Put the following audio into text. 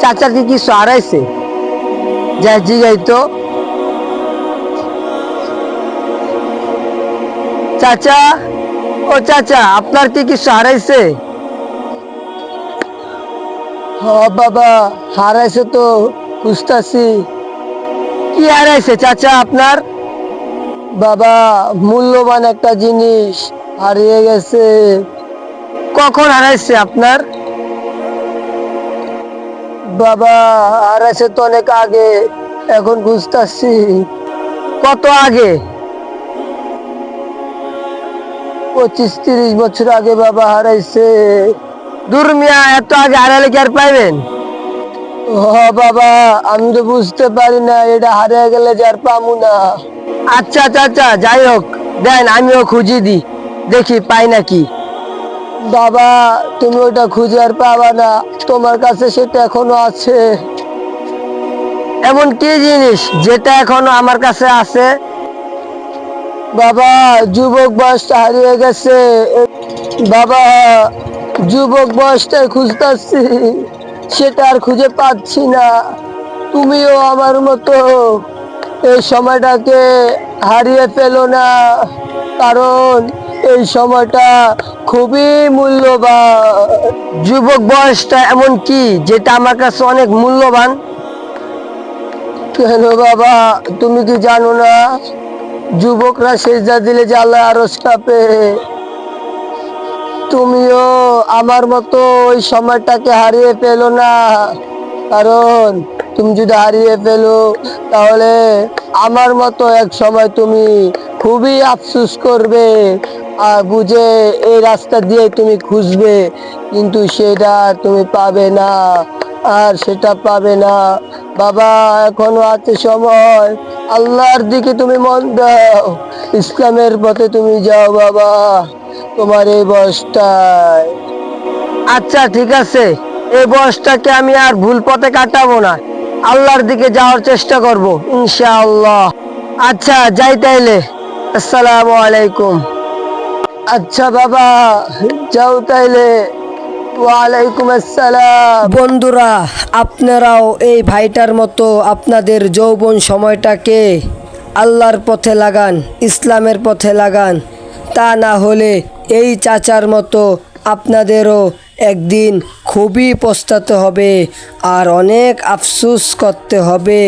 চাচার কি কিছু হারাইছে? যা জিগাই তো। চাচা, ও চাচা, আপনার কি কিছু হারাইছে? হ্যাঁ বাবা, হারাইছে তো, খুঁজতাছি। কি হারাইছে চাচা আপনার? বাবা, মূল্যবান একটা জিনিস হারিয়ে গেছে। কখন হারাইছে আপনার? বাবা, হারাইছে তো অনেক আগে, এখন খুঁজতাছি। কত আগে? 25-30 বছর আগে বাবা হারাইছে। দূর মিয়া, এত আগে হারালে কি আর পাইবেন? ও বাবা, আমি তো বুঝতে পারি না, এটা হারিয়ে গেলে যে আর পামু না। আচ্ছা চাচা, যাই হোক, দেন আমিও খুঁজি দি, দেখি পাই নাকি। বাবা, তুমি ওটা খুঁজে আর পাবা না, তোমার কাছে সেটা এখনো আছে। এমন কি জিনিস যেটা এখনো আমার কাছে আছে? বাবা, যুবক বয়সটা হারিয়ে গেছে। বাবা, যুবক বয়সটাই খুঁজতেছি, সেটা আর খুঁজে পাচ্ছি না। তুমিও আমার মতো এই সময়টাকে হারিয়ে ফেলো না, কারণ এই সময়টা খুবই মূল্যবান। যুবক বয়সটা এমন কি যেটা আমার কাছে অনেক মূল্যবান? কেন বাবা, তুমি কি জানো না, যুবকরা সেজদা দিলে যে আল্লাহ আরশ কাঁপে। তুমিও আমার মতো ওই সময়টাকে হারিয়ে ফেলো না, কারণ তুমি যদি হারিয়ে ফেলো তাহলে আমার মতো এক সময় তুমি খুবই আফসোস করবে, আর বুঝে এই রাস্তা দিয়ে তুমি খুঁজবে, কিন্তু সেটা তুমি পাবে না, আর সেটা পাবে না। বাবা, এখনো আছে সময়, আল্লাহর দিকে তুমি মন দাও, ইসলামের পথে তুমি যাও বাবা, তোমার এই বয়সটায়। আচ্ছা ঠিক আছে, এই বয়সটাকে আমি আর ভুল পথে কাটাবো না, আল্লাহর দিকে যাওয়ার চেষ্টা করব ইনশাআল্লাহ। আচ্ছা যাই তাইলে, আসসালামু আলাইকুম। আচ্ছা বাবা, যাও তাইলে। ওয়ালাইকুম আসসালাম। বন্ধুরা, আপনারাও এই ভাইটার মতো আপনাদের যৌবন সময়টাকে আল্লাহর পথে লাগান, ইসলামের পথে লাগান, তা না হলে এই চাচার মতো আপনাদেরও একদিন খুবই পস্তাতে হবে আর অনেক আফসোস করতে হবে।